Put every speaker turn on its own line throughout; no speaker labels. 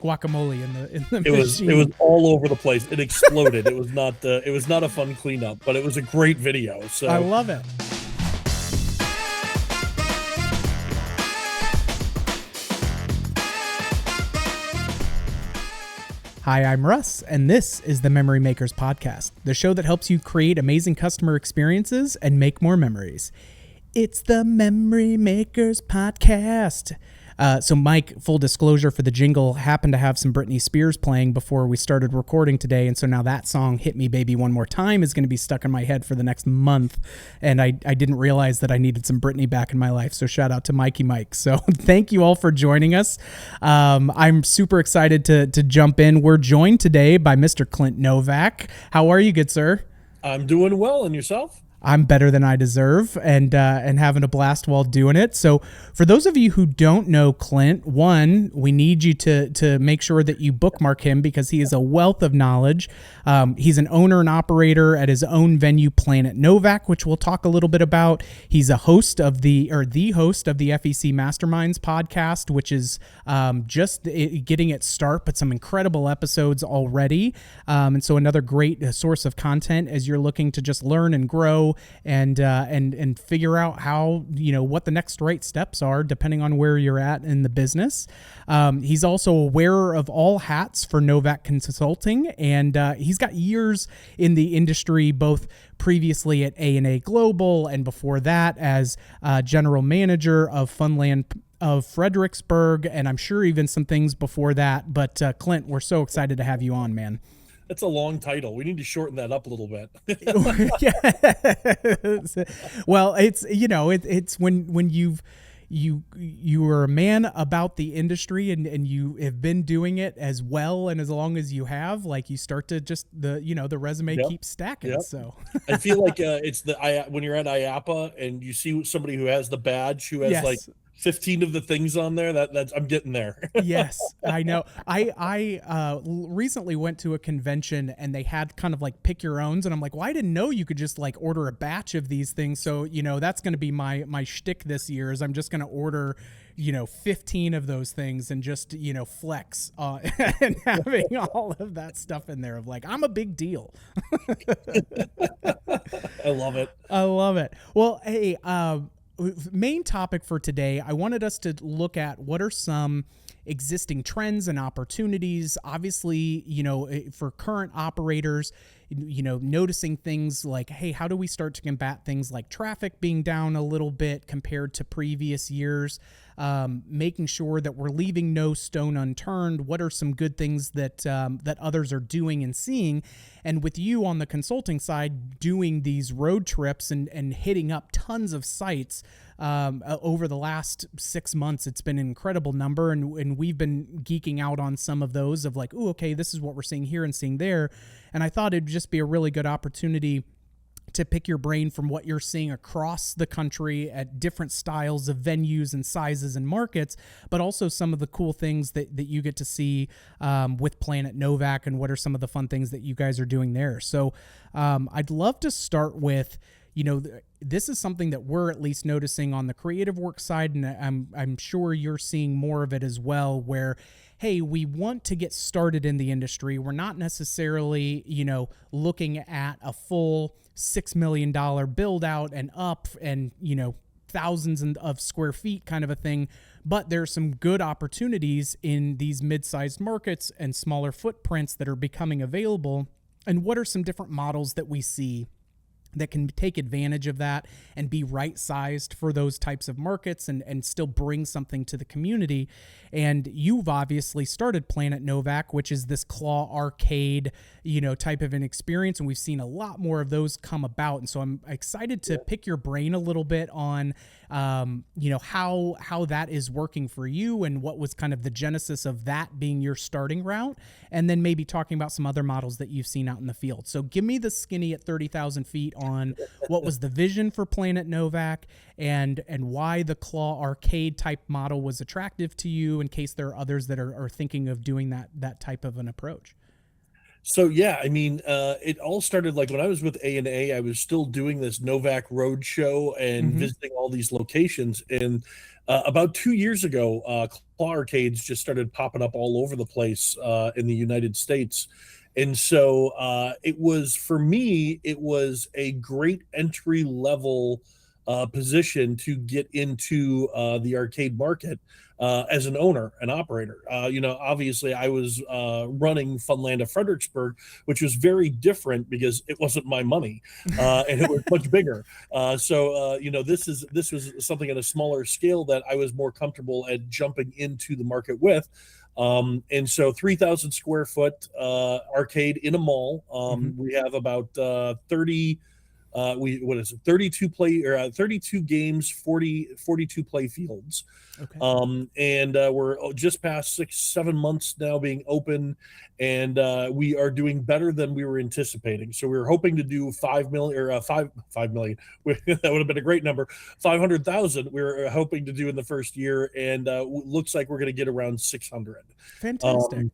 guacamole in the
It
machine.
was all over the place. It exploded. It was not a fun cleanup, but it was a great video. So
I love it. Hi, I'm Russ, and this is the Memory Makers Podcast, the show that helps you create amazing customer experiences and make more memories. It's the Memory Makers Podcast. So Mike, full disclosure for the jingle, happened to have some Britney Spears playing before we started recording today. And so now that song, Hit Me Baby One More Time, is going to be stuck in my head for the next month. And I didn't realize that I needed some Britney back in my life. So shout out to Mikey Mike. So thank you all for joining us. I'm super excited to jump in. We're joined today by Mr. Clint Novak. How are you, good sir?
I'm doing well. And yourself?
I'm better than I deserve and having a blast while doing it. So for those of you who don't know Clint, one, we need you to make sure that you bookmark him because he is a wealth of knowledge. He's an owner and operator at his own venue, Planet Novak, which we'll talk a little bit about. He's a host of the host of the FEC Masterminds podcast, which is just getting its start, but some incredible episodes already. And so another great source of content as you're looking to just learn and grow and figure out how, what the next right steps are depending on where you're at in the business. He's also a wearer of all hats for Novak Consulting, and he's got years in the industry, both previously at A&A Global and before that as general manager of Funland of Fredericksburg, and I'm sure even some things before that. But Clint, we're so excited to have you on, man.
That's a long title. We need to shorten that up a little bit.
Well, it's it's when you are a man about the industry and you have been doing it as well and as long as you have, like you start to just the resume keeps stacking. Yep. So
I feel like it's when you're at IAPA and you see somebody who has the badge who has like 15 of the things on there, that I'm getting there.
Yes, I know. I recently went to a convention and they had kind of like pick your owns, and I'm like, well, I didn't know you could just like order a batch of these things. So that's going to be my shtick this year is I'm just going to order 15 of those things and just flex and having all of that stuff in there of like I'm a big deal.
I love it.
Well, hey, main topic for today, I wanted us to look at what are some existing trends and opportunities. Obviously, for current operators, noticing things like, hey, how do we start to combat things like traffic being down a little bit compared to previous years? Making sure that we're leaving no stone unturned. What are some good things that others are doing and seeing? And with you on the consulting side, doing these road trips and hitting up tons of sites over the last 6 months, it's been an incredible number. And we've been geeking out on some of those of like, oh, okay, this is what we're seeing here and seeing there. And I thought it'd just be a really good opportunity to pick your brain from what you're seeing across the country at different styles of venues and sizes and markets, but also some of the cool things that you get to see with Planet Novak and what are some of the fun things that you guys are doing there. So I'd love to start with, this is something that we're at least noticing on the creative work side, and I'm sure you're seeing more of it as well, where hey, we want to get started in the industry. We're not necessarily, looking at a full $6 million build out and up and, thousands of square feet kind of a thing. But there's some good opportunities in these mid-sized markets and smaller footprints that are becoming available. And what are some different models that we see that can take advantage of that and be right-sized for those types of markets and still bring something to the community? And you've obviously started Planet Novak, which is this claw arcade, type of an experience. And we've seen a lot more of those come about. And so I'm excited to pick your brain a little bit on, how that is working for you and what was kind of the genesis of that being your starting route. And then maybe talking about some other models that you've seen out in the field. So give me the skinny at 30,000 feet on what was the vision for Planet Novak and why the claw arcade type model was attractive to you in case there are others that are thinking of doing that type of an approach.
So yeah, I mean, it all started like when I was with A&A. I was still doing this Novak road show and
Mm-hmm.
visiting all these locations. And about 2 years ago, claw arcades just started popping up all over the place in the United States. And so it was for me, it was a great entry level position to get into the arcade market as an owner, an operator. Obviously, I was running Funland of Fredericksburg, which was very different because it wasn't my money, and it was much bigger. This was something at a smaller scale that I was more comfortable at jumping into the market with. And so 3,000 square foot arcade in a mall.
Mm-hmm.
We have about 30 we what is it 32 play or 32 games, 42 play fields.
Okay.
And we're just past 6-7 months now being open, and we are doing better than we were anticipating. So we were hoping to do 5 million or 5 million. That would have been a great number. 500,000 we were hoping to do in the first year, and looks like we're going to get around 600.
Fantastic.
um,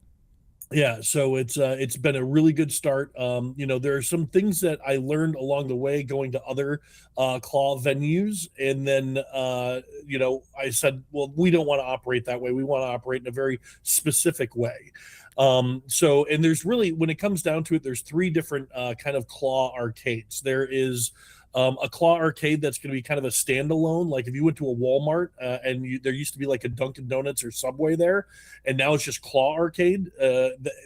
yeah, so it's been a really good start. There are some things that I learned along the way going to other claw venues, and then I said, well, we don't want to operate that way. We want to operate in a very specific way. And there's really, when it comes down to it, there's three different kind of claw arcades. There is a claw arcade that's going to be kind of a standalone. Like if you went to a Walmart there used to be like a Dunkin' Donuts or Subway there, and now it's just claw arcade,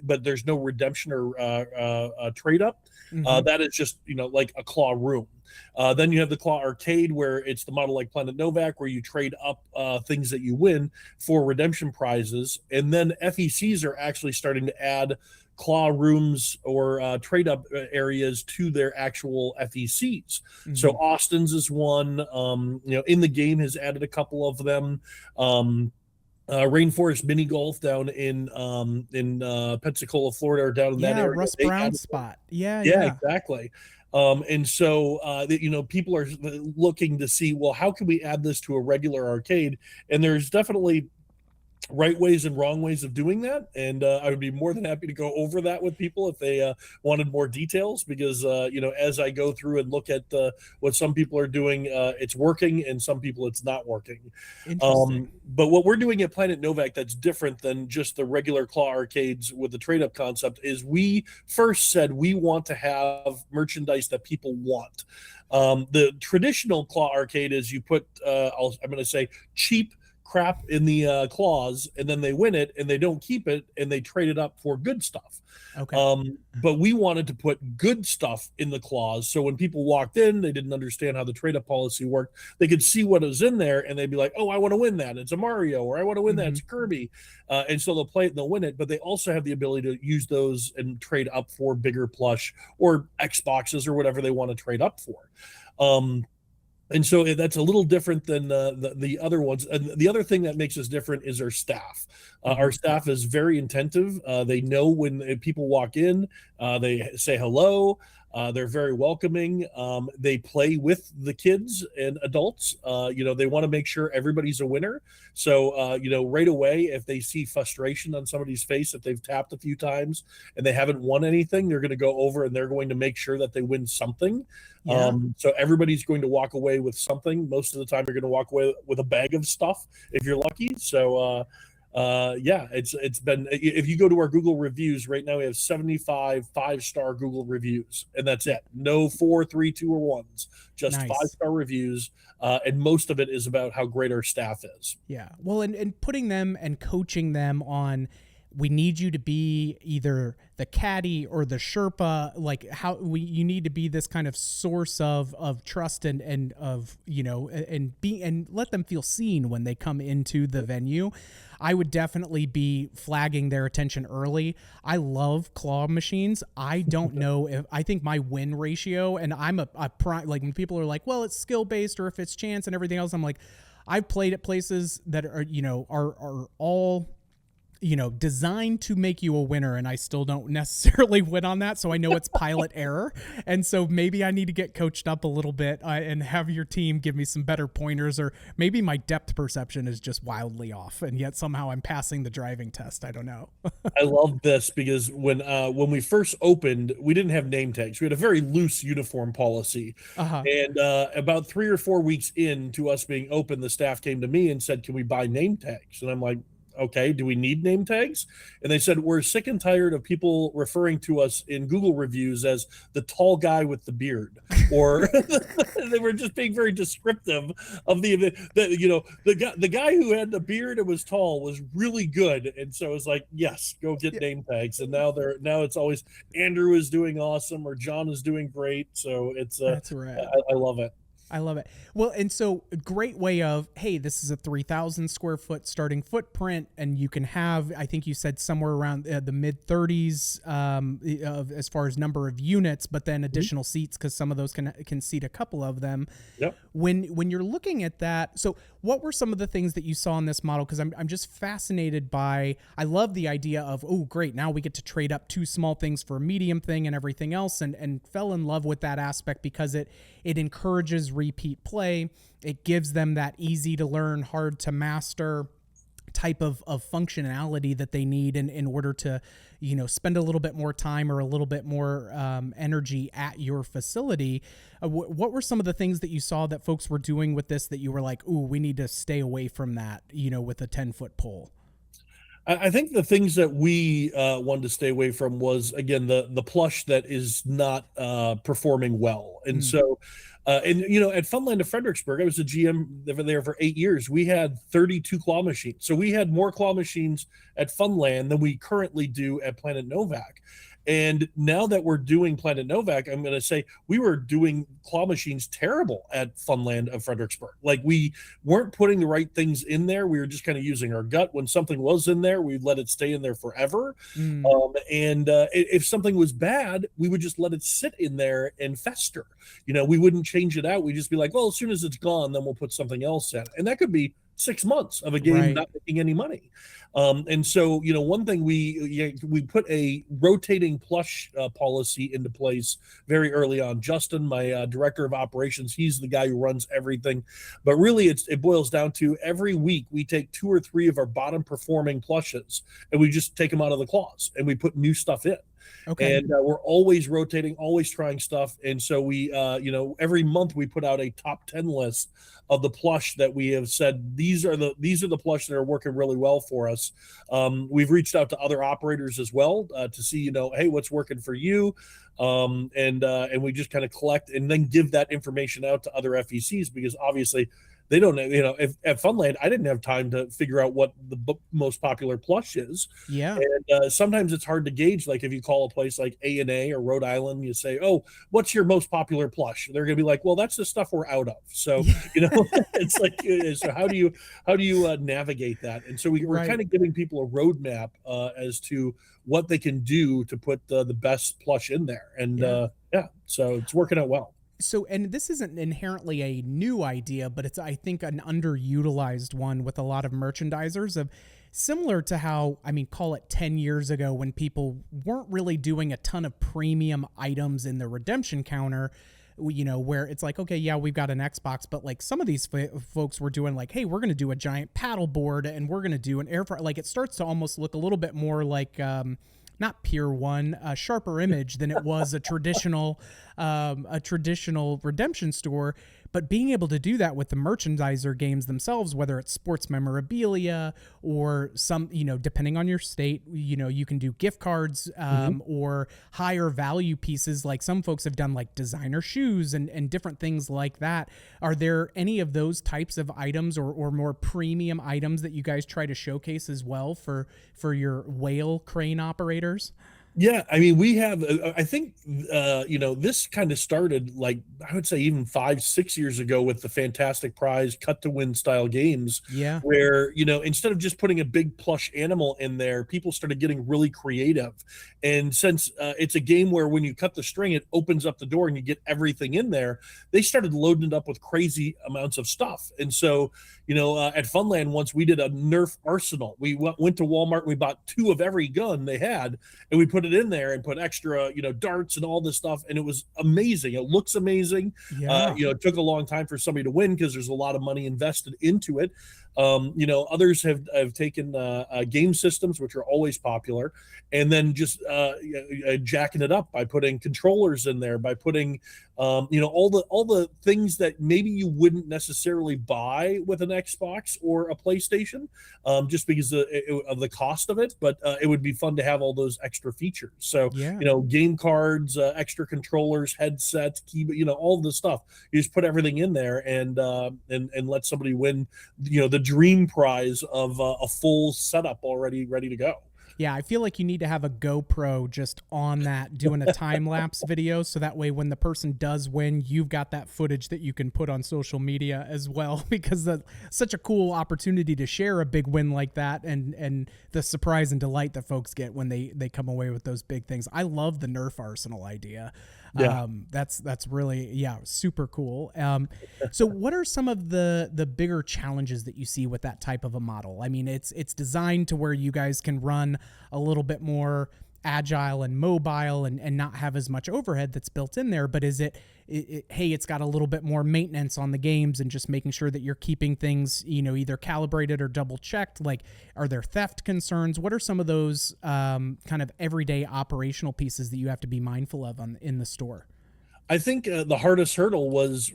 but there's no redemption or trade up.
Mm-hmm.
That is just like a claw room. Then you have the claw arcade where it's the model like Planet Novak where you trade up things that you win for redemption prizes, and then FECs are actually starting to add claw rooms or trade up areas to their actual FECs. So
Mm-hmm.
Austin's is one. In the game has added a couple of them. Rainforest Mini Golf down in Pensacola, Florida, or down in that
Yeah,
area.
Russ
They
Brown
added,
spot. Yeah,
yeah,
yeah.
exactly. And so people are looking to see, well, how can we add this to a regular arcade? And there's definitely right ways and wrong ways of doing that, and I would be more than happy to go over that with people if they wanted more details, because as I go through and look at what some people are doing, it's working, and some people it's not working.
Interesting.
But what we're doing at Planet Novak that's different than just the regular claw arcades with the trade up concept is we first said we want to have merchandise that people want. The traditional claw arcade is you put I'm going to say cheap crap in the claws, and then they win it and they don't keep it and they trade it up for good stuff.
Okay.
But we wanted to put good stuff in the claws, so when people walked in, they didn't understand how the trade up policy worked. They could see what was in there and they'd be like, oh, I want to win that, it's a Mario, or I want to win that,
Mm-hmm.
it's Kirby. And so they'll play it and they'll win it, but they also have the ability to use those and trade up for bigger plush or Xboxes or whatever they want to trade up for. And so that's a little different than the other ones. And the other thing that makes us different is our staff.
Mm-hmm.
Our staff is very attentive. They know when people walk in, they say hello. They're very welcoming. They play with the kids and adults. They want to make sure everybody's a winner. So, right away, if they see frustration on somebody's face, if they've tapped a few times and they haven't won anything, they're going to go over and they're going to make sure that they win something.
Yeah.
So everybody's going to walk away with something. Most of the time, you're going to walk away with a bag of stuff if you're lucky. So, yeah, it's been, if you go to our Google reviews right now, we have 75 5-star Google reviews, and that's it. No 4, 3, 2, or 1s, just
Nice.
5-star reviews. And most of it is about how great our staff is.
Yeah. Well, and putting them and coaching them on, we need you to be either the caddy or the Sherpa, like you need to be this kind of source of trust and of, and let them feel seen when they come into the venue. I would definitely be flagging their attention early. I love claw machines. I don't know if I think my win ratio, and I'm a prime, like when people are like, well, it's skill based or if it's chance and everything else, I'm like, I've played at places that are, are all designed to make you a winner, and I still don't necessarily win on that. So I know it's pilot error. And so maybe I need to get coached up a little bit and have your team give me some better pointers, or maybe my depth perception is just wildly off. And yet somehow I'm passing the driving test. I don't know.
I love this because when we first opened, we didn't have name tags. We had a very loose uniform policy.
Uh-huh.
And about 3 or 4 weeks into us being open, the staff came to me and said, "Can we buy name tags?" And I'm like, "Okay, do we need name tags?" And they said, "We're sick and tired of people referring to us in Google reviews as the tall guy with the beard," or they were just being very descriptive of the guy who had the beard and was tall was really good. And so it was like, yes, go get name tags. And now it's always Andrew is doing awesome or John is doing great. So it's
That's right.
I love it.
I love it. Well, and so a great way of, hey, this is a 3,000 square foot starting footprint, and you can have, I think you said somewhere around the mid 30s as far as number of units, but then additional seats because some of those can seat a couple of them.
Yep.
When you're looking at that, so what were some of the things that you saw in this model? Because I'm just fascinated by, I love the idea of, oh, great, now we get to trade up 2 small things for a medium thing and everything else, and fell in love with that aspect because it encourages repeat play. It gives them that easy to learn, hard to master type of functionality that they need in order to, spend a little bit more time or a little bit more energy at your facility. What were some of the things that you saw that folks were doing with this that you were like, ooh, we need to stay away from that, with a 10-foot pole?
I think the things that we wanted to stay away from was, again, the plush that is not performing well. And so, at Funland of Fredericksburg, I was a GM there for 8 years. We had 32 claw machines. So we had more claw machines at Funland than we currently do at Planet Novak. And now that we're doing Planet Novak, I'm going to say we were doing claw machines terrible at Funland of Fredericksburg. Like, we weren't putting the right things in there. We were just kind of using our gut. When something was in there, we'd let it stay in there forever. If something was bad, we would just let it sit in there and fester. We wouldn't change it out. We'd just be like, well, as soon as it's gone, then we'll put something else in. And that could be 6 months of a game not making any money. And so, one thing we put a rotating plush policy into place very early on. Justin, my director of operations, he's the guy who runs everything. But really, it boils down to every week we take 2 or 3 of our bottom performing plushes and we just take them out of the claws and we put new stuff in.
Okay.
And we're always rotating, always trying stuff. And so we, every month we put out a top 10 list of the plush that we have said, these are the plush that are working really well for us. We've reached out to other operators as well to see, hey, what's working for you? And we just kind of collect and then give that information out to other FECs, because obviously they don't know, if at Funland, I didn't have time to figure out what the most popular plush is.
Yeah.
And sometimes it's hard to gauge. Like, if you call a place like A&A or Rhode Island, you say, oh, what's your most popular plush? They're going to be like, well, that's the stuff we're out of. So, it's like, so how do you navigate that? And so we're kind of giving people a roadmap as to what they can do to put the best plush in there. And so it's working out well.
So, and this isn't inherently a new idea, but it's, I think, an underutilized one with a lot of merchandisers, of similar to how, call it 10 years ago when people weren't really doing a ton of premium items in the redemption counter, where it's like, okay, yeah, we've got an Xbox, but like some of these folks were doing like, hey, we're going to do a giant paddle board and we're going to do an air fryer. Like, it starts to almost look a little bit more like, not Pier 1, a sharper image than it was a traditional redemption store. But being able to do that with the merchandiser games themselves, whether it's sports memorabilia or some, depending on your state, you can do gift cards or higher value pieces. Like some folks have done like designer shoes and different things like that. Are there any of those types of items or more premium items that you guys try to showcase as well for your whale crane operators?
Yeah, I mean, we have, I think, this kind of started like, I would say even 5, 6 years ago with the Fantastic Prize cut to win style games,
Yeah.
where, instead of just putting a big plush animal in there, people started getting really creative. And since it's a game where when you cut the string, it opens up the door and you get everything in there, they started loading it up with crazy amounts of stuff. And so, at Funland, once we did a Nerf arsenal, we went to Walmart and we bought two of every gun they had and we put it in there and put extra, darts and all this stuff, and it was amazing. It looks amazing.
Yeah.
It took a long time for somebody to win because there's a lot of money invested into it. Others have taken game systems, which are always popular, and then just jacking it up by putting controllers in there, by putting all the things that maybe you wouldn't necessarily buy with an Xbox or a PlayStation, just because of the cost of it. But it would be fun to have all those extra features. So
Yeah.
game cards, extra controllers, headsets, keyboard, all the stuff. You just put everything in there and let somebody win, the dream prize of a full setup already ready to go.
Yeah, I feel like you need to have a GoPro just on that doing a time lapse video so that way when the person does win, you've got that footage that you can put on social media as well because that's such a cool opportunity to share a big win like that and the surprise and delight that folks get when they come away with those big things. I love the Nerf arsenal idea.
Yeah.
That's really, super cool. So what are some of the bigger challenges that you see with that type of a model? I mean, it's designed to where you guys can run a little bit more agile and mobile and not have as much overhead that's built in there, but is hey, it's got a little bit more maintenance on the games and just making sure that you're keeping things, either calibrated or double checked. Like, are there theft concerns? What are some of those kind of everyday operational pieces that you have to be mindful of in the store?
I think the hardest hurdle was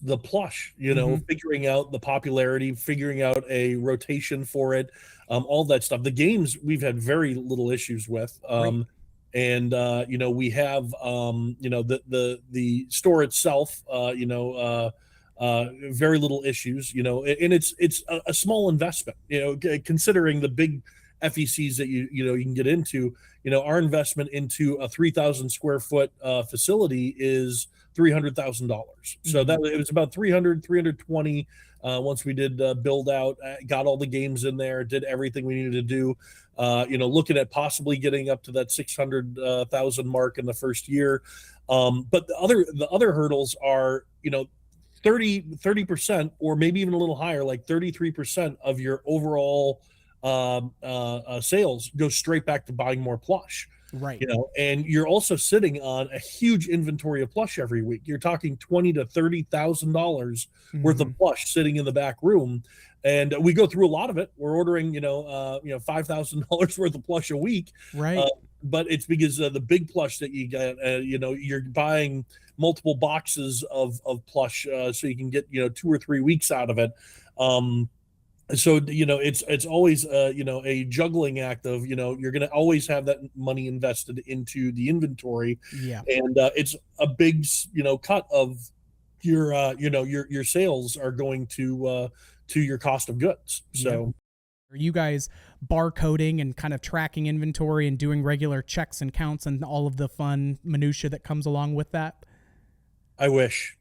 the plush,
Mm-hmm.
figuring out the popularity, figuring out a rotation for it, all that stuff. The games we've had very little issues with,
Great.
and we have the store itself, very little issues, and it's a small investment, considering the big FECs that you can get into. Our investment into a 3,000 square foot facility is $300,000. So that
Mm-hmm.
it was about 320. Once we did build out, got all the games in there, did everything we needed to do. Looking at possibly getting up to that 600,000 mark in the first year. But the other hurdles are 30% or maybe even a little higher, like 33% of your overall sales go straight back to buying more plush.
Right.
And you're also sitting on a huge inventory of plush every week. You're talking $20,000 to $30,000 worth
Mm-hmm.
of plush sitting in the back room, and we go through a lot of it. We're ordering, $5,000 worth of plush a week, uh,
Right.
but it's because the big plush that you get, you're buying multiple boxes of plush, so you can get 2 or 3 weeks out of it. So it's always a juggling act of you're going to always have that money invested into the inventory,
Yeah.
and it's a big cut of your sales are going to your cost of goods.
Yeah.
So
Are you guys barcoding and kind of tracking inventory and doing regular checks and counts and all of the fun minutia that comes along with that?
I wish.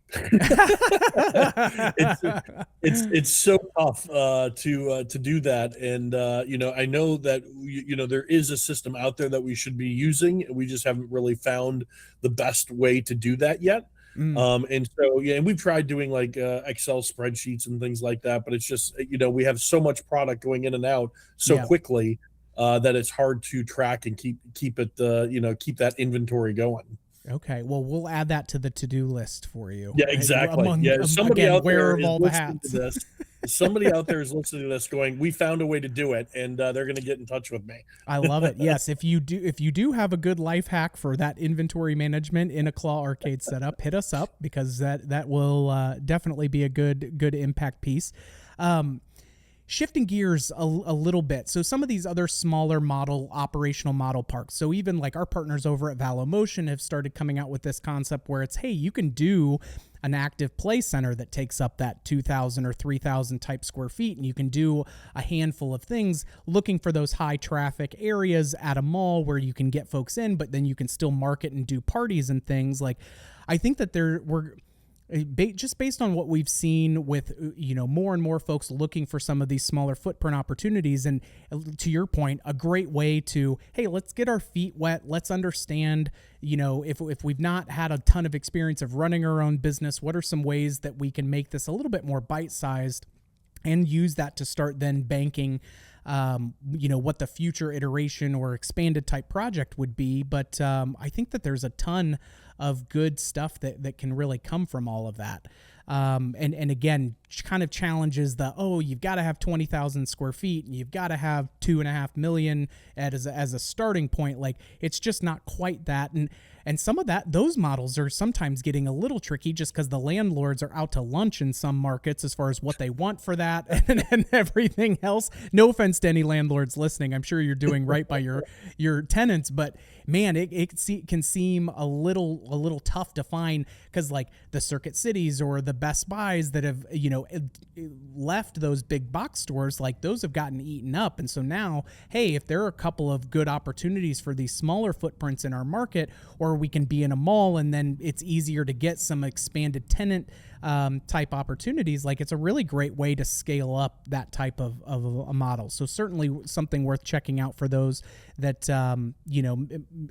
it's it's so tough to do that, and I know that there is a system out there that we should be using. We just haven't really found the best way to do that yet.
Mm,
And so and we've tried doing like Excel spreadsheets and things like that, but it's just we have so much product going in and out so
yeah.
quickly that it's hard to track and keep it keep that inventory going.
Okay. Well, we'll add that to the to-do list for you.
Yeah, exactly.
Among
Yeah, somebody
again,
out
wearer
there
of
is
all the
listening to
hats.
this. Somebody out there is listening to this going, "We found a way to do it," and they're going to get in touch with me.
I love it. Yes, if you do have a good life hack for that inventory management in a Claw arcade setup, hit us up because that will definitely be a good impact piece. Um, shifting gears a little bit. So some of these other smaller model operational model parks. So even like our partners over at Motion have started coming out with this concept where it's, hey, you can do an active play center that takes up that 2,000 or 3,000 type square feet, and you can do a handful of things looking for those high traffic areas at a mall where you can get folks in, but then you can still market and do parties and things. Like, I think that we're just based on what we've seen with, more and more folks looking for some of these smaller footprint opportunities. And to your point, a great way to, hey, let's get our feet wet. Let's understand, if we've not had a ton of experience of running our own business, what are some ways that we can make this a little bit more bite-sized and use that to start then banking what the future iteration or expanded type project would be. But I think that there's a ton of good stuff that can really come from all of that. And again, kind of challenges you've got to have 20,000 square feet and you've got to have 2.5 million as a starting point. Like, it's just not quite that. And some of those models are sometimes getting a little tricky just because the landlords are out to lunch in some markets as far as what they want for that and everything else. No offense to any landlords listening. I'm sure you're doing right by your tenants, but man, it can seem a little tough to find because like the Circuit Cities or the Best Buys that have, left those big box stores, like those have gotten eaten up. And so now, hey, if there are a couple of good opportunities for these smaller footprints in our market, or we can be in a mall and then it's easier to get some expanded tenant type opportunities, like it's a really great way to scale up that type of a model. So certainly something worth checking out for those that,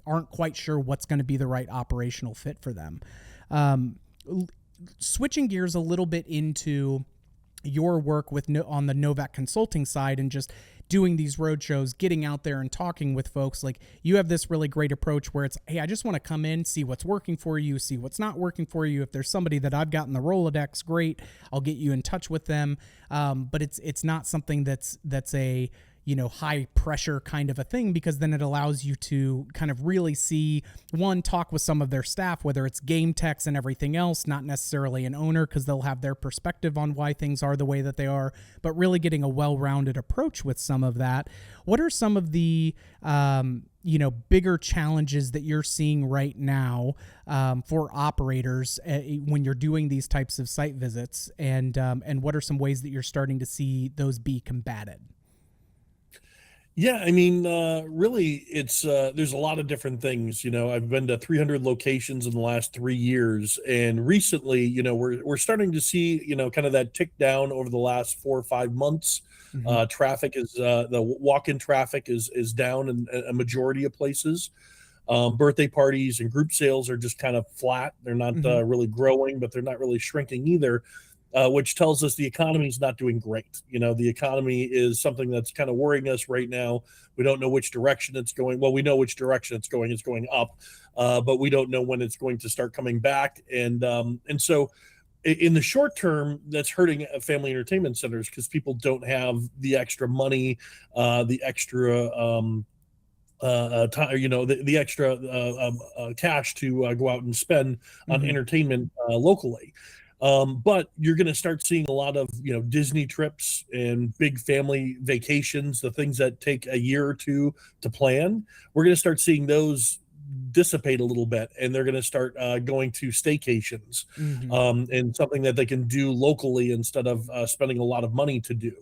aren't quite sure what's going to be the right operational fit for them. Switching gears a little bit into your work on the Novak consulting side and just doing these road shows, getting out there and talking with folks. Like, you have this really great approach where it's, hey, I just want to come in, see what's working for you, see what's not working for you. If there's somebody that I've got in the Rolodex, great, I'll get you in touch with them. But it's not something that's a high pressure kind of a thing, because then it allows you to kind of really talk with some of their staff, whether it's game techs and everything else, not necessarily an owner, because they'll have their perspective on why things are the way that they are, but really getting a well-rounded approach with some of that. What are some of the, bigger challenges that you're seeing right now for operators when you're doing these types of site visits, and what are some ways that you're starting to see those be combated?
Yeah, I mean, really, it's there's a lot of different things. I've been to 300 locations in the last 3 years, and recently, we're starting to see, kind of that tick down over the last 4 or 5 months.
Mm-hmm.
Traffic is the walk-in traffic is down in a majority of places. Birthday parties and group sales are just kind of flat. They're not
Mm-hmm.
really growing, but they're not really shrinking either. Which tells us the economy is not doing great. The economy is something that's kind of worrying us right now. We don't know which direction it's going. Well, we know which direction it's going. It's going up, but we don't know when it's going to start coming back. And so, in the short term, that's hurting family entertainment centers because people don't have the extra money, the extra time, the extra cash to go out and spend on
Mm-hmm.
entertainment locally. But you're going to start seeing a lot of, Disney trips and big family vacations, the things that take a year or two to plan. We're going to start seeing those dissipate a little bit, and they're going to start going to staycations,
Mm-hmm.
and something that they can do locally instead of spending a lot of money to do.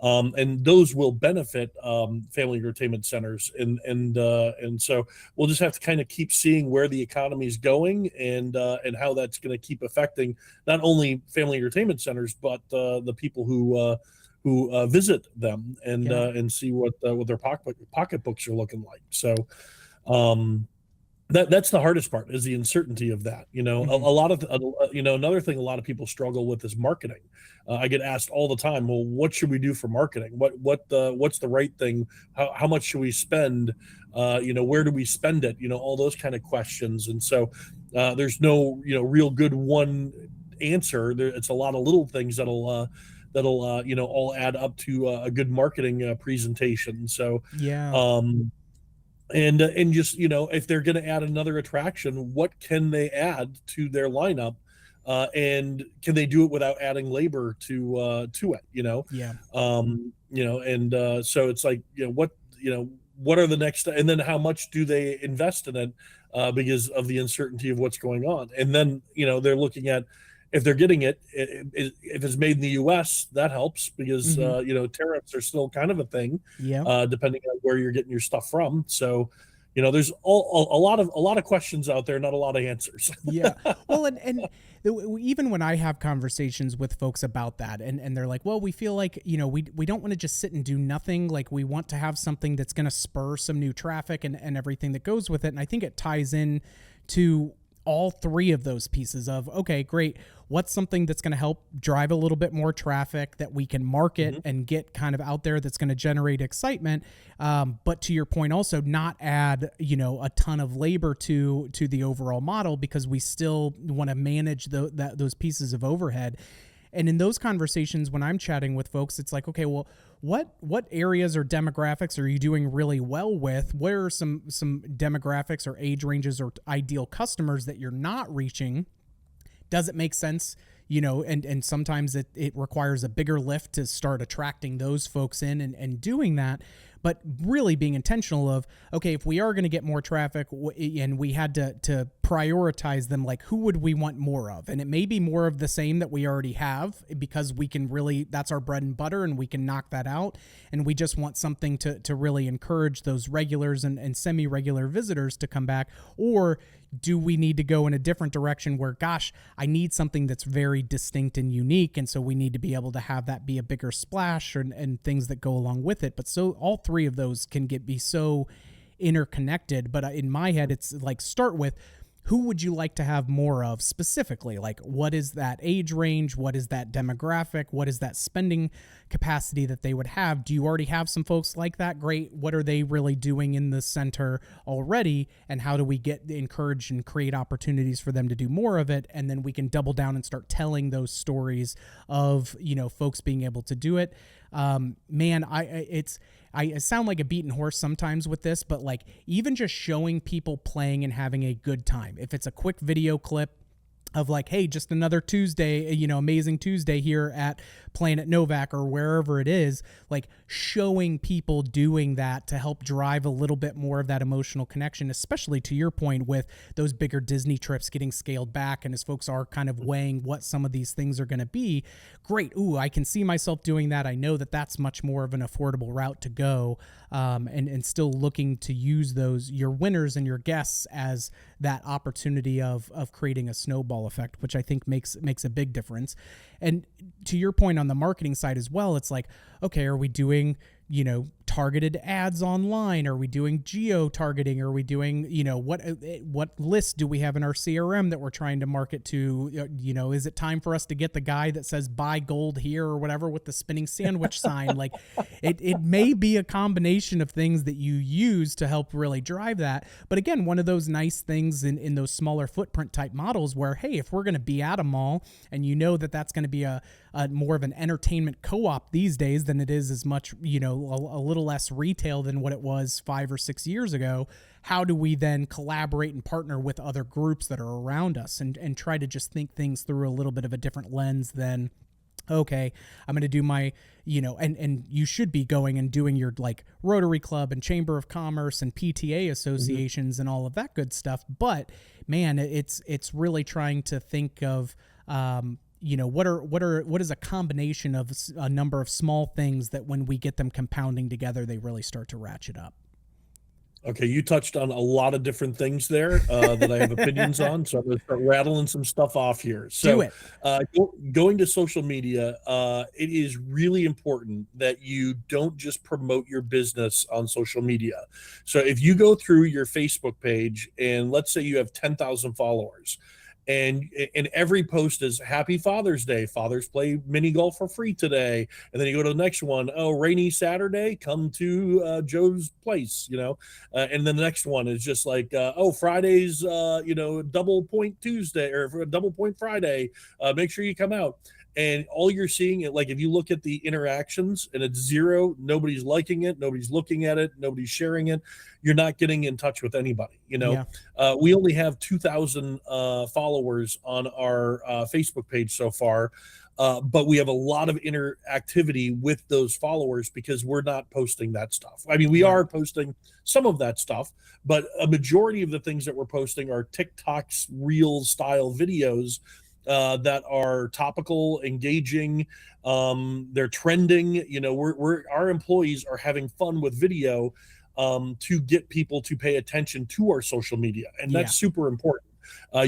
And those will benefit family entertainment centers, and so we'll just have to kind of keep seeing where the economy is going, and how that's going to keep affecting not only family entertainment centers but the people who visit them,
Yeah.
and see what their pocketbooks are looking like. So um, that's the hardest part, is the uncertainty of that. A
Mm-hmm.
lot of another thing a lot of people struggle with is marketing. I get asked all the time, well, what should we do for marketing? What's the right thing? How much should we spend? Where do we spend it? All those kind of questions. And so there's no real good one answer. It's a lot of little things that'll all add up to a good marketing presentation. So
Yeah.
um, and just if they're going to add another attraction, what can they add to their lineup and can they do it without adding labor to it,
Yeah.
and so it's like, what are the next, and then how much do they invest in it, because of the uncertainty of what's going on. And then, they're looking at, if they're getting if it's made in the US, that helps, because
Hmm.
tariffs are still kind of a thing,
Yeah.
depending on where you're getting your stuff from. So, there's a lot of questions out there, not a lot of answers.
Yeah. Well, even when I have conversations with folks about that, and they're like, well, we feel like, we don't want to just sit and do nothing. Like, we want to have something that's going to spur some new traffic and everything that goes with it. And I think it ties in to all three of those pieces of, okay, great. What's something that's going to help drive a little bit more traffic that we can market
Mhm.
and get kind of out there that's going to generate excitement. But to your point, also not add, a ton of labor to the overall model, because we still want to manage those pieces of overhead. And in those conversations, when I'm chatting with folks, it's like, okay, well, what areas or demographics are you doing really well with? Where are some demographics or age ranges or ideal customers that you're not reaching? Does it make sense? And sometimes it requires a bigger lift to start attracting those folks in and doing that. But really being intentional of, okay, if we are going to get more traffic and we had to prioritize them, like, who would we want more of? And it may be more of the same that we already have, because we can really, that's our bread and butter, and we can knock that out. And we just want something to really encourage those regulars and semi-regular visitors to come back. Or do we need to go in a different direction where, gosh, I need something that's very distinct and unique, and so we need to be able to have that be a bigger splash, and things that go along with it. But so all three of those can be so interconnected. But in my head, it's like, start with, who would you like to have more of specifically? Like, what is that age range? What is that demographic? What is that spending capacity that they would have? Do you already have some folks like that? Great. What are they really doing in the center already? And how do we encourage and create opportunities for them to do more of it? And then we can double down and start telling those stories of, folks being able to do it. Man, I sound like a beaten horse sometimes with this, but like, even just showing people playing and having a good time. If it's a quick video clip of like, hey, just another Tuesday, amazing Tuesday here at Planet Novak or wherever it is, like showing people doing that to help drive a little bit more of that emotional connection, especially to your point with those bigger Disney trips getting scaled back. And as folks are kind of weighing what some of these things are going to be, great. Ooh, I can see myself doing that. I know that that's much more of an affordable route to go. And still looking to use your winners and your guests as that opportunity of creating a snowball effect, which I think makes a big difference. And to your point on the marketing side as well, it's like, okay, are we doing, targeted ads online? Are we doing geo targeting? Are we doing, what list do we have in our CRM that we're trying to market to? Is it time for us to get the guy that says buy gold here or whatever with the spinning sandwich sign? Like, it may be a combination of things that you use to help really drive that. But again, one of those nice things in those smaller footprint type models where, hey, if we're going to be at a mall and that's going to be a more of an entertainment co-op these days than it is as much, a little less retail than what it was 5 or 6 years ago. How do we then collaborate and partner with other groups that are around us and try to just think things through a little bit of a different lens than, okay, I'm going to do my, and you should be going and doing your like Rotary Club and Chamber of Commerce and PTA associations and all of that good stuff. But man, it's really trying to think of, what is a combination of a number of small things that when we get them compounding together, they really start to ratchet up.
Okay, you touched on a lot of different things there, that I have opinions on, so I'm gonna start rattling some stuff off here.
Do
So,
it.
going to social media, it is really important that you don't just promote your business on social media. So if you go through your Facebook page and let's say you have 10,000 followers, and every post is happy Father's Day, fathers play mini golf for free today, and then you go to the next one, oh, rainy Saturday, come to Joe's place, and then the next one is just like, oh, Friday's double point Tuesday or double point Friday, make sure you come out. and all you're seeing, like if you look at the interactions and it's zero, nobody's liking it, nobody's looking at it, nobody's sharing it, you're not getting in touch with anybody.
Yeah.
We only have 2,000 followers on our Facebook page so far. But we have a lot of interactivity with those followers because we're not posting that stuff. I mean, we are posting some of that stuff, but a majority of the things that we're posting are TikToks, Reels style videos that are topical, engaging. They're trending. Our employees are having fun with video to get people to pay attention to our social media, and that's super important.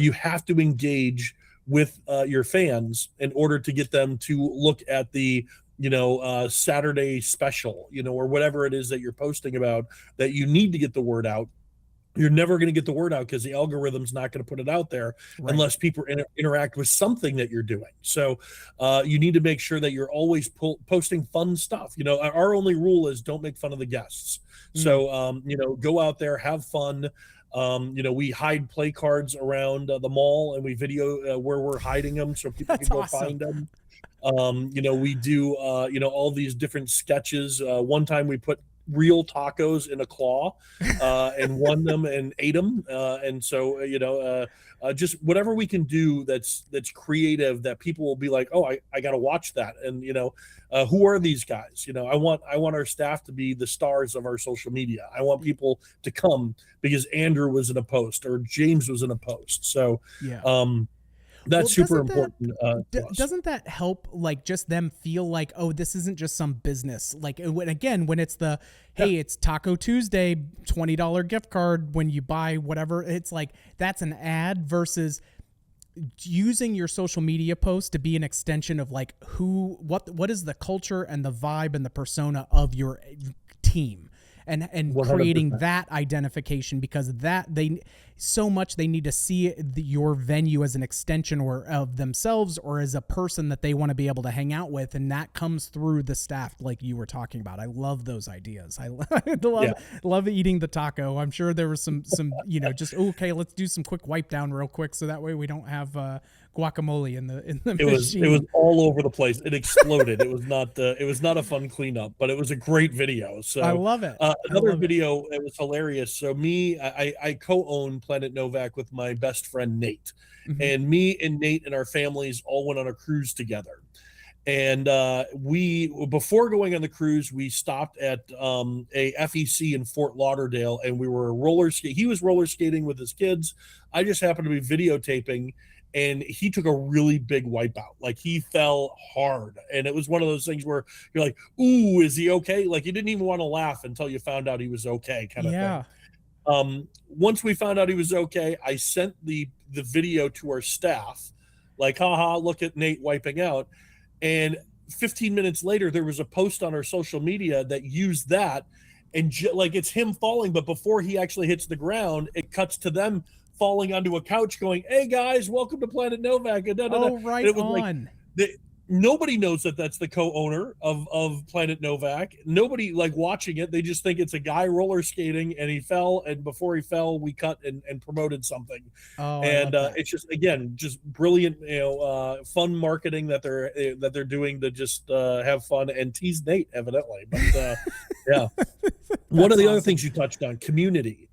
You have to engage with your fans in order to get them to look at the Saturday special, or whatever it is that you're posting about, that you need to get the word out. You're never going to get the word out because the algorithm's not going to put it out there unless people interact with something that you're doing. So you need to make sure that you're always posting fun stuff. Our only rule is don't make fun of the guests. So go out there, have fun. We hide play cards around the mall, and we video where we're hiding them so people can go find them. We do all these different sketches. One time we put real tacos in a claw and won them and ate them. And so just whatever we can do that's creative, that people will be like, oh, I got to watch that. And who are these guys? I want our staff to be the stars of our social media. I want people to come because Andrew was in a post or James was in a post. So that's super important.
Doesn't that help, like, just them feel like, oh, this isn't just some business? Like, when it's hey, it's Taco Tuesday, $20 gift card when you buy whatever. It's like, that's an ad versus using your social media post to be an extension of like what is the culture and the vibe and the persona of your team. And 100%. Creating that identification, because they need to see your venue as an extension or of themselves or as a person that they want to be able to hang out with, and that comes through the staff like you were talking about. I love those ideas. I love eating the taco. I'm sure there was some just okay, let's do some quick wipe down real quick so that way we don't have guacamole in the machine.
It was all over the place. It exploded. It was not a fun cleanup, but it was a great video. So
I love it.
Another video, it was hilarious. So I co-own Planet Novak with my best friend Nate, and me and Nate and our families all went on a cruise together. And before going on the cruise, we stopped at a FEC in Fort Lauderdale, and we were he was roller skating with his kids. I just happened to be videotaping, and he took a really big wipeout. Like, he fell hard. And it was one of those things where you're like, ooh, is he okay? Like, you didn't even want to laugh until you found out he was okay, kind of thing. Once we found out he was okay, I sent the video to our staff, like, haha, look at Nate wiping out. And 15 minutes later, there was a post on our social media that used that. And like, it's him falling, but before he actually hits the ground, it cuts to them falling onto a couch going, hey guys, welcome to Planet Novak. And
right
it was
on.
Like, nobody knows that that's the co-owner of Planet Novak. Nobody like watching it. They just think it's a guy roller skating and he fell. And before he fell, we cut and promoted something. And it's just, again, just brilliant, fun marketing that they're doing to just have fun and tease Nate, evidently. But yeah. One of the other things you touched on, community.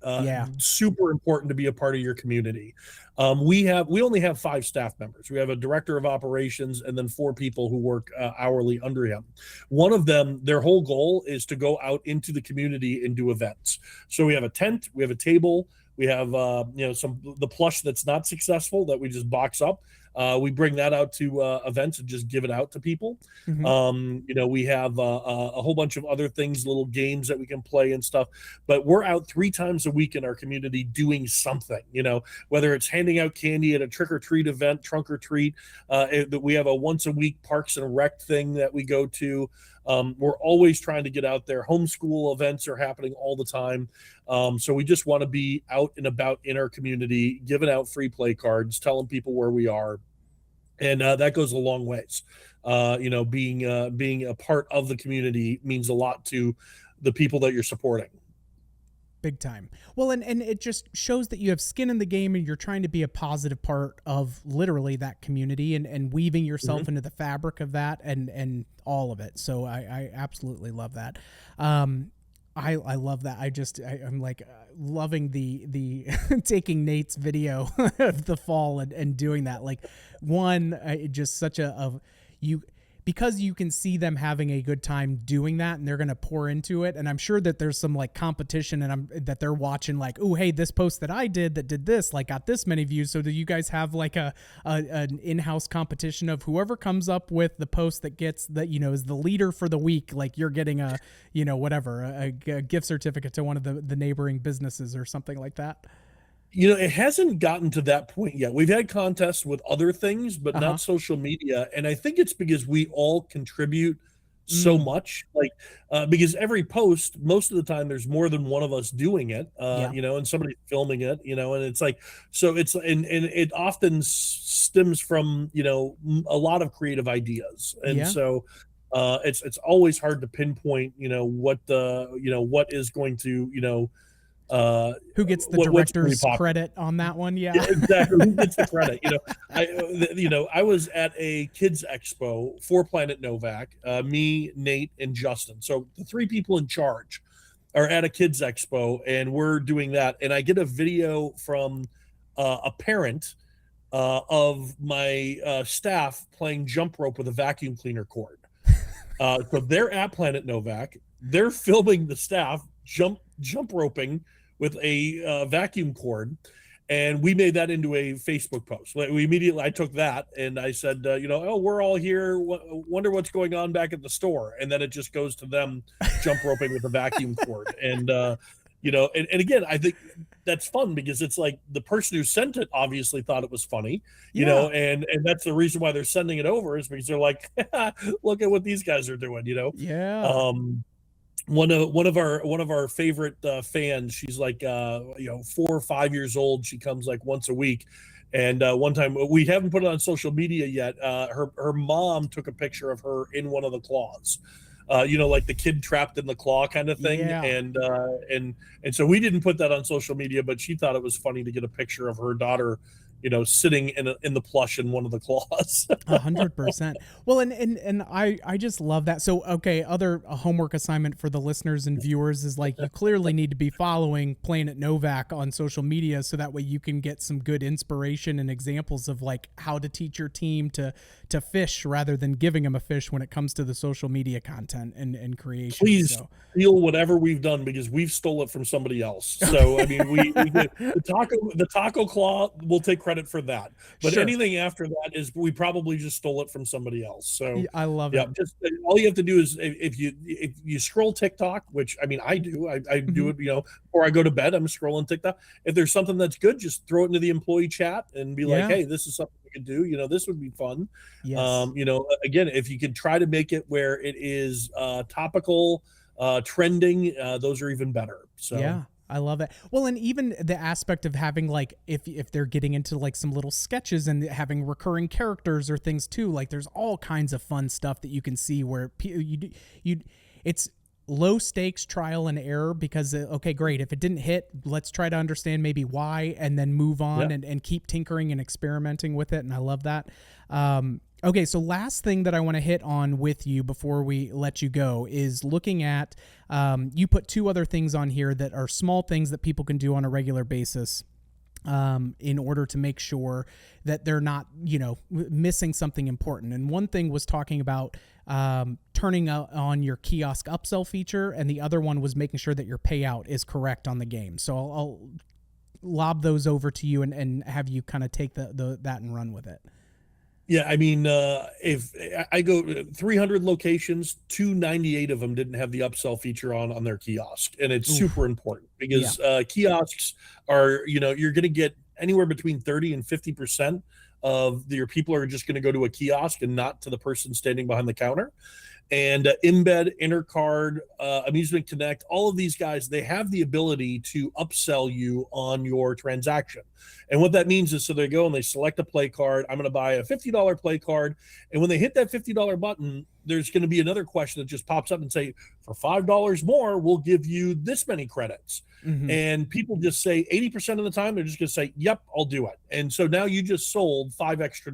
Super important to be a part of your community. We only have 5 staff members. We have a director of operations and then 4 people who work hourly under him. One of them, their whole goal is to go out into the community and do events. So we have a tent, we have a table, we have the plush that's not successful that we just box up. We bring that out to events and just give it out to people. We have a whole bunch of other things, little games that we can play and stuff. But we're out 3 times a week in our community doing something, whether it's handing out candy at a trick or treat event, trunk or treat. We have a once a week Parks and Rec thing that we go to. We're always trying to get out there. Homeschool events are happening all the time. So we just want to be out and about in our community, giving out free play cards, telling people where we are. And that goes a long ways. Being a part of the community means a lot to the people that you're supporting.
Big time. Well, and it just shows that you have skin in the game and you're trying to be a positive part of literally that community, and weaving yourself into the fabric of that, and all of it. So I absolutely love that. I love that. I'm like loving the taking Nate's video of the fall and doing that. Like just such you, because you can see them having a good time doing that, and they're going to pour into it. And I'm sure that there's some like competition, and that they're watching like, oh, hey, this post that I did that did this, like got this many views. So do you guys have like an in-house competition of whoever comes up with the post that gets that, is the leader for the week? Like you're getting a gift certificate to one of the neighboring businesses or something like that.
It hasn't gotten to that point yet. We've had contests with other things, but not social media. And I think it's because we all contribute so much, like, because every post, most of the time, there's more than one of us doing it, and somebody filming it, and it's like, so it's, and it often stems from, a lot of creative ideas. And so it's always hard to pinpoint, what is going to,
who gets the director's credit on that one? Yeah,
exactly. Who gets the credit? I was at a kids expo for Planet Novak, me, Nate, and Justin. So the three people in charge are at a kids expo, and we're doing that. And I get a video from a parent of my staff playing jump rope with a vacuum cleaner cord. So they're at Planet Novak. They're filming the staff jump roping with a vacuum cord, and we made that into a Facebook post. I took that and I said, we're all here. Wonder what's going on back at the store, and then it just goes to them jump roping with a vacuum cord, and and again, I think that's fun because it's like the person who sent it obviously thought it was funny, and that's the reason why they're sending it over, is because they're like, look at what these guys are doing, One of our favorite fans, she's like 4 or 5 years old. She comes like once a week, and one time, we haven't put it on social media yet, her mom took a picture of her in one of the claws, like the kid trapped in the claw kind of thing. And so we didn't put that on social media, but she thought it was funny to get a picture of her daughter sitting in the plush in one of the claws.
100%. Well, and I just love that. So, okay, other homework assignment for the listeners and viewers is like, you clearly need to be following Planet Novak on social media, so that way you can get some good inspiration and examples of like how to teach your team to fish rather than giving them a fish when it comes to the social media content and creation.
Please steal whatever we've done, because we've stole it from somebody else. So I mean, we the taco claw, we'll take credit for that, but anything after that is, we probably just stole it from somebody else. So
I love it.
Just all you have to do is, if you scroll TikTok, which I mean I do, I do it, before I go to bed, I'm scrolling TikTok. If there's something that's good, just throw it into the employee chat and be like, hey, this is something we can do, this would be fun. Again, if you could try to make it where it is topical, trending, those are even better. So
I love that. Well, and even the aspect of having like, if they're getting into like some little sketches and having recurring characters or things too, like there's all kinds of fun stuff that you can see where it's low stakes trial and error, because okay, great, if it didn't hit, let's try to understand maybe why, and then move on and keep tinkering and experimenting with it. And I love that. Okay, so last thing that I want to hit on with you before we let you go is looking at, you put two other things on here that are small things that people can do on a regular basis in order to make sure that they're not, missing something important. And one thing was talking about turning on your kiosk upsell feature, and the other one was making sure that your payout is correct on the game. So I'll lob those over to you and have you kind of take that and run with it.
Yeah, I mean, if I go 300 locations, 298 of them didn't have the upsell feature on their kiosk, and it's super important because kiosks are, you're going to get anywhere between 30 and 50% of your people are just going to go to a kiosk and not to the person standing behind the counter. And Embed, Intercard, Amusement Connect, all of these guys, they have the ability to upsell you on your transaction. And what that means is, so they go and they select a play card. I'm going to buy a $50 play card. And when they hit that $50 button, there's going to be another question that just pops up and say, for $5 more, we'll give you this many credits.
Mm-hmm.
And people just say 80% of the time, they're just going to say, yep, I'll do it. And so now you just sold $5 extra,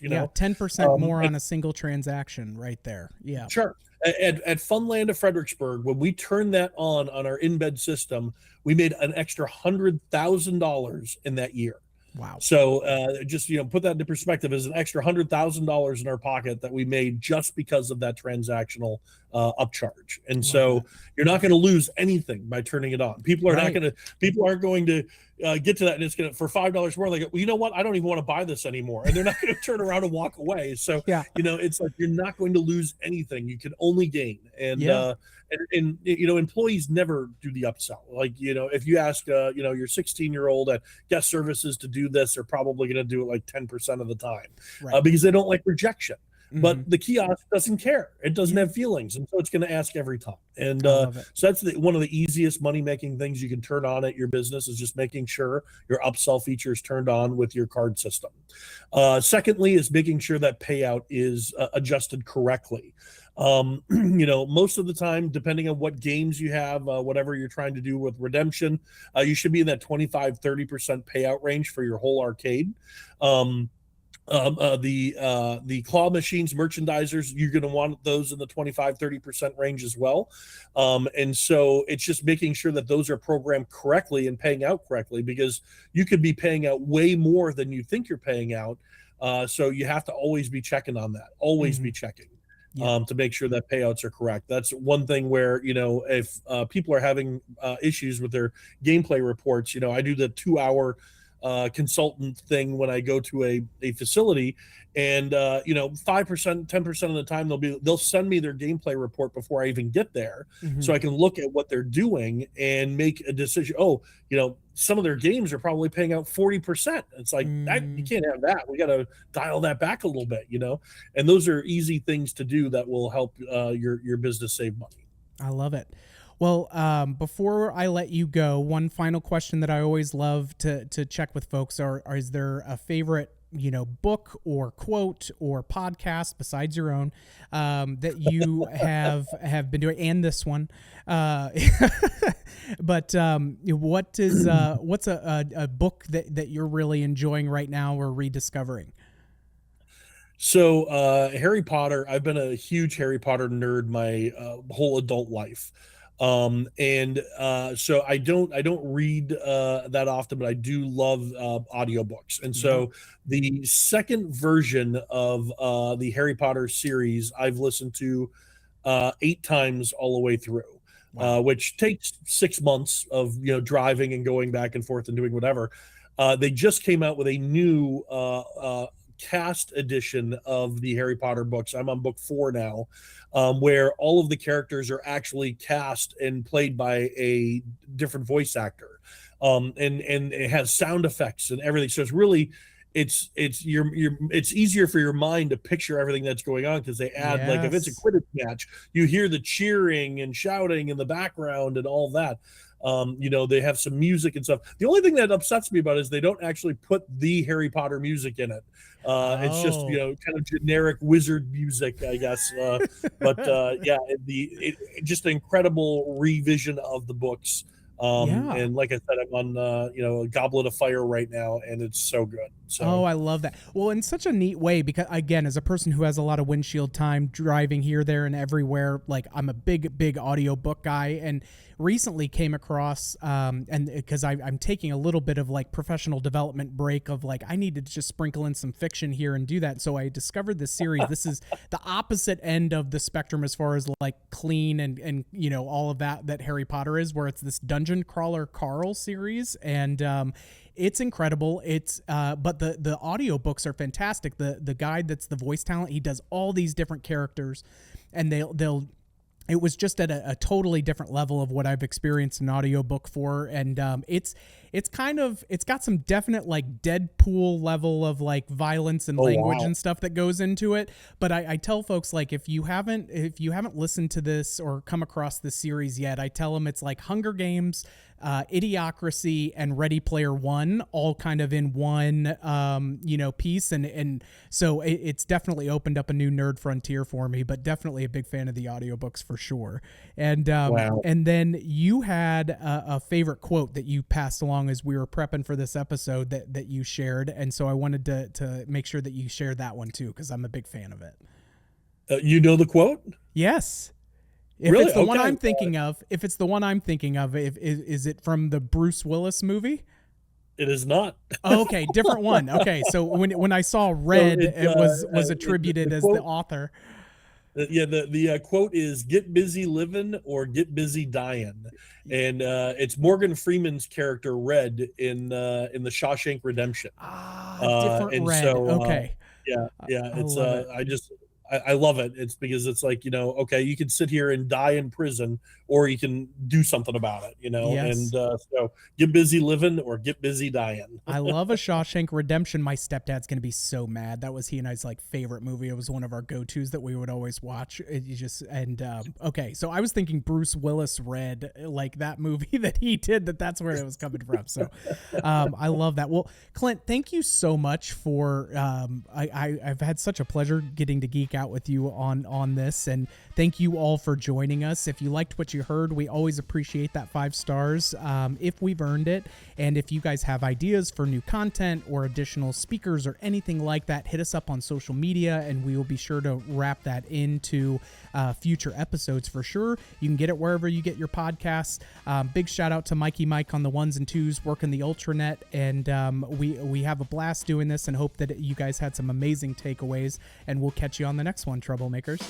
you know,
10% more on a single transaction right there. Yeah.
Sure. At Funland of Fredericksburg, when we turned that on our in-bed system, we made an extra $100,000 in that year.
Wow.
So just, put that into perspective, as an extra $100,000 in our pocket that we made just because of that transactional upcharge. And so you're not going to lose anything by turning it on. People aren't going to get to that, and it's going to, for $5 more, they go, well, you know what? I don't even want to buy this anymore. And they're not going to turn around and walk away. So, it's like, you're not going to lose anything. You can only gain. And, employees never do the upsell. Like, if you ask, your 16-year-old at guest services to do this, they're probably going to do it like 10% of the time, because they don't like rejection. Mm-hmm. But the kiosk doesn't care. It doesn't have feelings. And so it's going to ask every time. And so that's one of the easiest money-making things you can turn on at your business, is just making sure your upsell feature is turned on with your card system. Secondly is making sure that payout is adjusted correctly. Most of the time, depending on what games you have, whatever you're trying to do with redemption, you should be in that 25-30% payout range for your whole arcade. The claw machines, merchandisers, you're going to want those in the 25-30% range as well. And so it's just making sure that those are programmed correctly and paying out correctly, because you could be paying out way more than you think you're paying out. So you have to always be checking on that, be checking. To make sure that payouts are correct. That's one thing where, if people are having issues with their gameplay reports, I do the 2-hour consultant thing when I go to a facility, and 5%, 10% of the time they'll send me their gameplay report before I even get there, so I can look at what they're doing and make a decision. Some of their games are probably paying out 40%. It's like, that, you can't have that. We got to dial that back a little bit, and those are easy things to do that will help your business save money.
I love it. Well, before I let you go, one final question that I always love to check with folks is there a favorite, book or quote or podcast besides your own, that you have been doing, and this one, but what's a book that you're really enjoying right now or rediscovering?
So Harry Potter, I've been a huge Harry Potter nerd my whole adult life. So I don't read that often, but I do love audiobooks. And so the second version of the Harry Potter series, I've listened to 8 times all the way through, which takes 6 months of driving and going back and forth and doing whatever. They just came out with a new cast edition of the Harry Potter books. I'm on book 4 now, where all of the characters are actually cast and played by a different voice actor, and it has sound effects and everything. So it's really it's easier for your mind to picture everything that's going on, because they add, like, if it's a Quidditch match, you hear the cheering and shouting in the background and all that. They have some music and stuff. The only thing that upsets me about it is they don't actually put the Harry Potter music in it. It's just, kind of generic wizard music, I guess. Just an incredible revision of the books. And like I said, I'm on, a Goblet of Fire right now, and it's so good. So.
I love that. Well, in such a neat way, because again, as a person who has a lot of windshield time driving here, there, and everywhere, like, I'm a big audiobook guy, and recently came across, and because I'm taking a little bit of like professional development break of like, I need to just sprinkle in some fiction here and do that. So I discovered this series. This is the opposite end of the spectrum as far as like clean and all of that Harry Potter is, where it's this Dungeon Crawler Carl series, and it's incredible. It's but the audiobooks are fantastic. The guy that's the voice talent, he does all these different characters, and it was just at a totally different level of what I've experienced an audiobook for. And it's got some definite like Deadpool level of like violence and language and stuff that goes into it. But I tell folks, like, if you haven't listened to this or come across this series yet, I tell them it's like Hunger Games Idiocracy and Ready Player One all kind of in one, piece. And so it's definitely opened up a new nerd frontier for me, but definitely a big fan of the audiobooks for sure. And,
Wow.
and then you had a favorite quote that you passed along as we were prepping for this episode that you shared. And so I wanted to make sure that you shared that one too, because I'm a big fan of it.
You know the quote?
Yes. If
Really?
it's the one
Okay.
I'm thinking of, is it from the Bruce Willis movie?
It is not.
Oh, okay, different one. Okay, so when I saw Red, it was attributed
the
as
quote,
the author.
the quote is "Get busy living or get busy dying," and it's Morgan Freeman's character Red in the Shawshank Redemption.
Different
And
Red.
so
Okay,
yeah,
I
it's
love it.
I love it. It's because it's like, okay, you can sit here and die in prison, or you can do something about it,
Yes.
and so get busy living or get busy dying.
I love a Shawshank Redemption. My stepdad's gonna be so mad. That was he and I's favorite movie. It was one of our go-tos that we would always watch. Okay, so I was thinking Bruce Willis Red, like that movie that he did. That's where it was coming from. So, I love that. Well, Clint, thank you so much for. I've had such a pleasure getting to geek out with you on this, and thank you all for joining us. If you liked what you heard, we always appreciate that 5 stars if we've earned it. And if you guys have ideas for new content or additional speakers or anything like that, hit us up on social media and we will be sure to wrap that into future episodes for sure. You can get it wherever you get your podcasts. Big shout out to Mikey Mike on the ones and twos working the Ultranet, and we have a blast doing this and hope that you guys had some amazing takeaways, and we'll catch you on the next one, troublemakers.